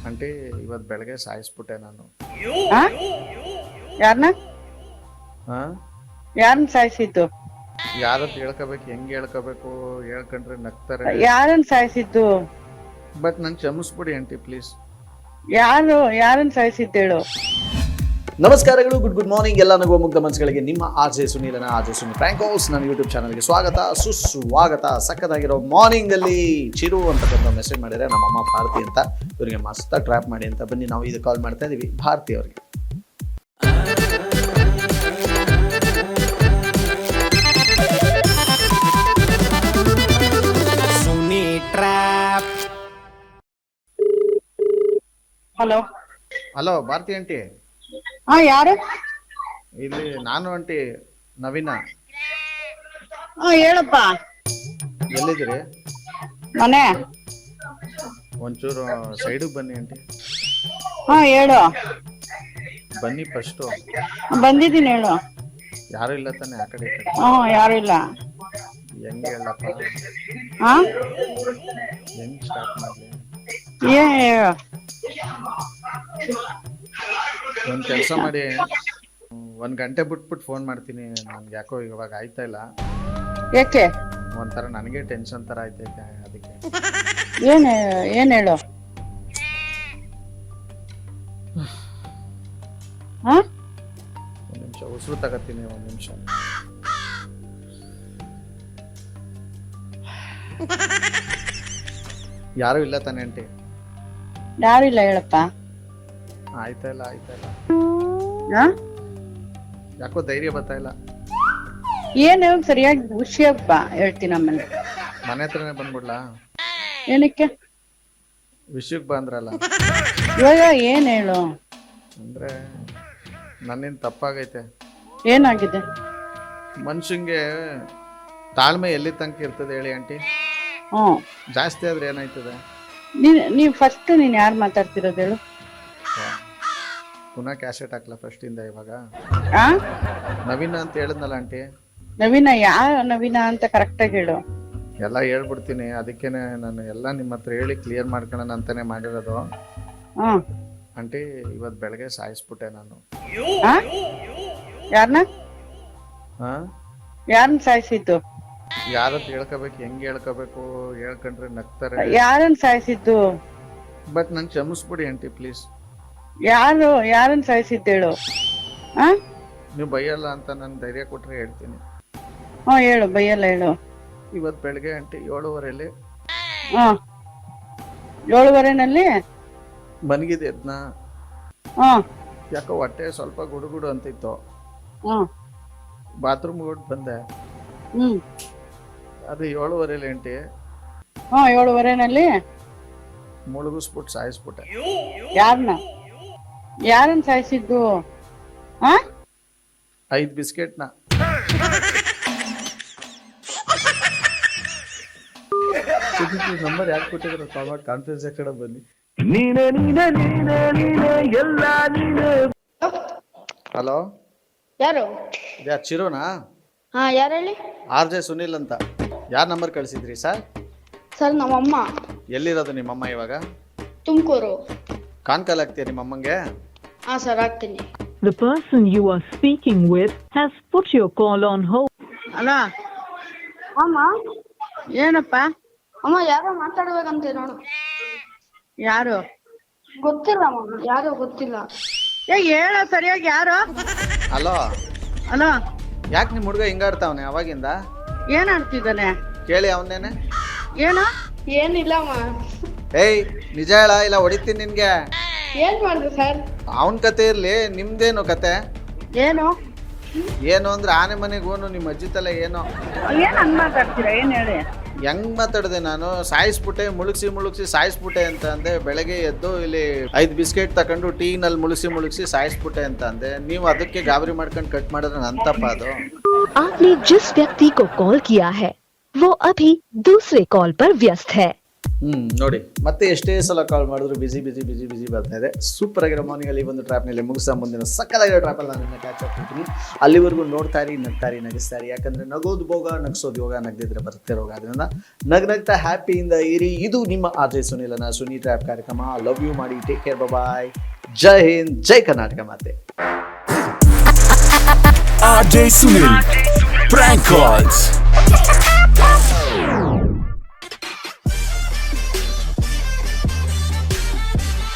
Aunty ಇವತ್ತು ಬೆಳಗ್ಗೆ ಸಾಯಿಸ್ಬಿಟ್ಟೆ ನಾನು. ಆ? ಯಾರನ್ನ ಹಾ, ಯಾರನ್ನ ಸಾಯಿಸಿದ್ದು? ಯಾರತ್ ಹೇಳ್ಕೋಬೇಕು, ಹೆಂಗ್ ಹೇಳ್ಕೋಬೇಕು, ಹೇಳ್ಕೊಂಡ್ರೆ ನಗ್ತಾರೆ. ಯಾರನ್ನ ಸಾಯಿಸಿದ್ದು? ಬಟ್ ನನ್ ಕ್ಷಮಿಸ್ಬಿಡಿ ಆಂಟಿ ಪ್ಲೀಸ್. ಯಾರನ್ನ ಸಾಯಿಸಿದ್ದು ಹೇಳು. ನಮಸ್ಕಾರಗಳು, ಗುಡ್ ಮಾರ್ನಿಂಗ್ ಎಲ್ಲ ನಗುವ ಮುಗ್ಧ ಮನಸ್ಸುಗಳಿಗೆ ನಿಮ್ಮ ಆರ್ಜೆ ಸುನೀಲನ ಆರ್ಜೆ ಸುನಿ ಫ್ರಾಂಕೋಸ್ ನನ್ನ ಯೂಟ್ಯೂಬ್ ಚಾನಲ್ಗೆ ಸ್ವಾಗತ ಸುಸ್ವಾಗತ. ಸಕ್ಕತ್ತಾಗಿರೋ ಮಾರ್ನಿಂಗ್ ಅಲ್ಲಿ ಚಿರು ಅಂತಕ್ಕಂಥ ಮೆಸೇಜ್ ಮಾಡಿದರೆ ನಮ್ಮಮ್ಮ ಭಾರತಿ ಅಂತ, ಇವರಿಗೆ ಮಸ್ತಾಗಿ ಟ್ರ್ಯಾಪ್ ಮಾಡಿ ಅಂತ. ಬನ್ನಿ ನಾವು ಇದು ಕಾಲ್ ಮಾಡ್ತಾ ಇದೀವಿ ಭಾರತಿ ಅವರಿಗೆ. ಹಲೋ. ಹಲೋ ಭಾರತಿ ಆಂಟಿ, ಹಾ, ಯಾರು? ಇಲ್ಲಿ ನಾನು ಆಂಟಿ ನವೀನ. ಹಾ, ಹೇಳಪ್ಪ. ಎಲ್ಲಿದ್ದೀರಿ? ಮನೆ. ಒಂಚೂರು ಸೈಡಿಗೆ ಬನ್ನಿ ಆಂಟಿ. ಹಾ, ಹೇಳು. ಬನ್ನಿ ಫಸ್ಟು. ಬಂದಿದ್ದೀನಿ, ಹೇಳು. ಯಾರು ಇಲ್ಲ ತಾನೆ ಆ ಕಡೆ ಈ ಕಡೆ? ಯಾರು ಇಲ್ಲ. ಹೆಂಗೆ ಹೇಳಪ್ಪ, ಹಾ, ಹೆಂಗ್ ಸ್ಟಾರ್ಟ್ ಮಾಡಲಿ? ಹೇಳು. ಒಂದು ಕೆಲಸ ಮಾಡಿ, 1 ಗಂಟೆ ಬಿಟ್ಬಿಟ್ಟು ಫೋನ್ ಮಾಡ್ತೀನಿ. ನನ್ಗೆ ಯಾಕೋ ಇವಾಗ ಆಯ್ತಾ ಇಲ್ಲ, ಯಾಕೆ? ಒಂಥರ ನನಗೆ ಟೆನ್ಷನ್ ಥರ ಆಯ್ತೈತೆ, ಅದಕ್ಕೆ. ಏನ್ ಹೇಳು. ಹಾ, ಒಂದು ನಿಮಿಷ ಉಸಿರು ತಗೋತೀನಿ, 1 ನಿಮಿಷ. ಯಾರು ಇಲ್ಲ ತಾನೆ ಆಂಟಿ? ಯಾರು ಇಲ್ಲ, ಹೇಳಪ್ಪ. ಆಯ್ತಾ ಇಲ್ಲ, ಆಯ್ತಾ ಇಲ್ಲ. ಹಾ, ಯಾಕೋ ಧೈರ್ಯ ಬರ್ತಾ ಇಲ್ಲ. ಏನು ಸರಿಯಾಗಿ ಖುಷಿಯಪ್ಪ, ಹೇಳ್ತೀನಿ ಆಮೇಲೆ. ಮನೆ ಹತ್ರನೇ ಬಂದ್ಬಿಡ್ಲಾ? ಏನಕ್ಕೆ? ವಿಷಯಕ್ಕೆ ಬಂದ್ರಲ್ಲ. ಇವಾಗ ಏನ್ ಹೇಳು. ಅಂದ್ರೆ ನನ್ನಿಂದ ತಪ್ಪಾಗೈತೆ. ಏನಾಗಿದೆ? ಮನುಷ್ಯಂಗೆ ತಾಳ್ಮೆ ಎಲ್ಲಿ ತನಕ ಇರ್ತದೆ ಹೇಳಿ ಆಂಟಿ? ಹ್ಮ್, ಜಾಸ್ತಿ ಆದ್ರೆ ಏನಾಯ್ತದೆ? ನೀವ್ ಫಸ್ಟ್ ನೀನ್ ಯಾರು ಮಾತಾಡ್ತಿರೋದು ಹೇಳು. ಪುನಃ ಕ್ಯಾಸೆಟ್ ಹಾಕ್ಲಾ ಫಸ್ಟ್ ಇಂದ? ಇವಾಗ ಆ ನವೀನ ಅಂತ ಹೇಳಿದ್ನಲ್ಲ ಆಂಟಿ. ನವೀನ? ನವೀನ ಅಂತ ಕರೆಕ್ಟಾಗಿ ಹೇಳು. ಎಲ್ಲ ಹೇಳ್ಬಿಡ್ತೀನಿ, ಅದಕ್ಕೇನೆ ನಾನು ಎಲ್ಲ ನಿಮ್ಮ ಹತ್ರ ಹೇಳಿ ಕ್ಲಿಯರ್ ಮಾಡ್ಕೊಳ್ಳೋಣ ಅಂತಾನೆ ಮಾಡಿರೋದು. ಹ್ಮ್. ಆಂಟಿ ಇವತ್ತು ಬೆಳಗ್ಗೆ ಸಾಯಿಸ್ಬಿಟ್ಟೆ ನಾನು. ಯಾರನ್ನ ಹಾ, ಯಾರನ್ನ ಸಾಯಿಸಿದ್ದು? ಯಾರತ್ ಹೇಳ್ಕೋಬೇಕು, ಹೆಂಗ್ ಹೇಳ್ಕೋಬೇಕು, ಹೇಳ್ಕೊಂಡ್ರೆ ನಗ್ತಾರೆ. ಯಾರನ್ನ ಸಾಯಿಸಿದ್ದು? ಬಟ್ ನನ್ ಕ್ಷಮಿಸ್ಬಿಡಿ ಆಂಟಿ ಪ್ಲೀಸ್. ಯಾರನ್ನ ಸಾಯಿಸಿದ್ದು ಹೇಳು. ಆ ನೀವು ಬೈಯಲ್ಲ ಅಂತ ನನ್ ಧೈರ್ಯ ಕೊಟ್ರೆ ಹೇಳ್ತೀನಿ. ಹೇಳು, ಬೈಯಲ್ಲ, ಹೇಳು. ಇವತ್ತು ಬೆಳಗ್ಗೆ ಆಂಟಿ 7:30 ಹ್ಮ್, 7:30 ಮನಗಿದೆ ಎದ್ನ. ಹ್ಮ್. ಯಾಕೋ ಹೊಟ್ಟೆ ಸ್ವಲ್ಪ ಗುಡುಗುಡು ಅಂತಿತ್ತು. ಹ್ಮ್. ಬಾತ್ರೂಮ್ ಹೋಗಿ ಬಂದೆ. ಹ್ಮ್. ಅದು 7:30 ಆಂಟಿ. 7:30 ಮುಳುಗಿಸ್ಬಿಟ್ಟು ಸಾಯಿಸ್ಬಿಟ್ಟೆ. ಯಾರನ್ನ ಸಾಯಿಸಿದ್ದು? 5 ಬಿಸ್ಕೆಟ್ನ. ನಂಬರ್ ಯಾಕೆ ಕೊಟ್ಟಿದ್ರು? ಕಾನ್ಫರೆನ್ಸ್ ಕಡೆ ಬನ್ನಿ. ಹಲೋ, ಯಾರು? ಚಿರೋನಾ? ಹಾ, ಯಾರು ಹೇಳಿ? RJ ಸುನಿಲ್ ಅಂತ. ಯಾರ ನಂಬರ್ ಕಳಿಸಿದ್ರಿ ಸರ್? ಸರ್, ನಮ್ಮಮ್ಮ ಎಲ್ಲಿರೋದು ನಿಮ್ಮಮ್ಮ ಇವಾಗ? ತುಮಕೂರು. ಕಾನ್ಕಾಲ್ ಆಗ್ತೀಯ ನಿಮ್ಮಮ್ಮಂಗೆ? ಹಾ ಸರ್, ಆಗ್ತೀನಿ. The person you are speaking with has put your call on hold. Hello, ಅಮ್ಮ, ಏನಪ್ಪ? ಅಮ್ಮ ಯಾರೋ ಮಾತಾಡ್ಬೇಕಂತೆ ನೋಡು. ಯಾರು? ಗೊತ್ತಿಲ್ಲ ಅಮ್ಮ, ಯಾರೋ ಗೊತ್ತಿಲ್ಲ. ಹೇಳ ಸರಿಯಾಗಿ. ಯಾರು? ಹಲೋ, ಅಲೋ, ಯಾಕೆ ನಿಮ್ಮ ಹುಡುಗ ಹಿಂಗಾಡ್ತಾವನೆ ಅವಾಗಿಂದ? ಏನ್ ಆಡ್ತಿದ್ದಾನೆ? ಕೇಳಿ ಅವನೇನೆ. ಏನು? ಏನಿಲ್ಲ ಅಮ್ಮ. ಏಯ್ ನಿಜ ಹೇಳ, ಇಲ್ಲ ಹೊಡಿತೀನಿ ನಿನ್ಗೆ. ಏನ್ ಮಾಡಿದ್ರು ಸರ್? ಅವನ್ ಕತೆ ಇರ್ಲಿ, ನಿಮ್ದೇನು ಕತೆ? ಏನು ಏನು ಅಂದ್ರೆ ಆನೆ ಮನೆಗೆ ಹೋನು, ನಿಮ್ಮ ಅಜ್ಜಿ ತಲೆ ಏನೋ. ಏನ್ ಹಂಗ್ ಮಾತಾಡ್ತೀರಾ? ಏನ್ ಹೇಳಿ. ಹೆಂಗ್ ಮಾತಾಡ್ದೆ ನಾನು? ಸಾಯಿಸ್ಬಿಟ್ಟೆ, ಮುಳುಗ್ಸಿ ಸಾಯಿಸ್ಬಿಟ್ಟೆ ಅಂತ ಅಂದೆ. ಬೆಳಗ್ಗೆ ಎದ್ದು ಇಲ್ಲಿ 5 ಬಿಸ್ಕೆಟ್ ತಕೊಂಡು ಟೀನಲ್ಲಿ ಮುಳುಗ್ಸಿ ಸಾಯಿಸ್ಬಿಟ್ಟೆ ಅಂತ ಅಂದೆ. ನೀವು ಅದಕ್ಕೆ ಗಾಬರಿ ಮಾಡ್ಕೊಂಡು ಕಟ್ ಮಾಡಿದ್ರೆ ನನ್ ತಪ್ಪ ಅದು? आपने जिस व्यक्ति को कॉल किया है वो अभी दूसरे कॉल पर व्यस्त है, ನೋಡಿ ಮತ್ತೆ ಎಷ್ಟೇ ಸಲ ಕಾಲ್ ಮಾಡಿದ್ರು ಬಿಸಿ ಬರ್ತಾ ಇದೆ. ಸೂಪರ್ ಆಗಿರೋ ಮಾರ್ನಿಂಗ್ ಅಲ್ಲಿ ಒಂದು ಟ್ರ್ಯಾಪ್ನಲ್ಲಿ ಮುಗಿಸ ಮುಂದಿನ ಸಕ್ಕದಾಗಿರೋ ಟ್ರ್ಯಾಪಲ್ಲಿ ನಾನು ನಿನ್ನ ಕ್ಯಾಚ್ ಆಗ್ತಿರ್ತೀನಿ. ಅಲ್ಲಿವರೆಗೂ ನೋಡ್ತಾ ಇರಿ, ನಗಿಸ್ತಾ ಇರಿ. ಯಾಕಂದ್ರೆ ನಗೋದು ಭೋಗ, ನಗಿಸೋದು ಯೋಗ, ನಗದಿದ್ರೆ ಬರುತ್ತೆ ರೋಗ. ಅದರಿಂದ ನಗ್ನಗ್ತಾ ಹ್ಯಾಪಿಯಿಂದ ಇರಿ. ಇದು ನಿಮ್ಮ ಆರ್ಜೆ ಸುನಿಲನ ಸುನಿ ಟ್ರ್ಯಾಪ್ ಕಾರ್ಯಕ್ರಮ. ಲವ್ ಯು ಮಾಡಿ, ಟೇಕ್ ಕೇರ್, ಬಾಯ್. ಜೈ ಹಿಂದ್, ಜೈ ಕರ್ನಾಟಕ ಮಾತೆ. RJ Sunil Prank Calls.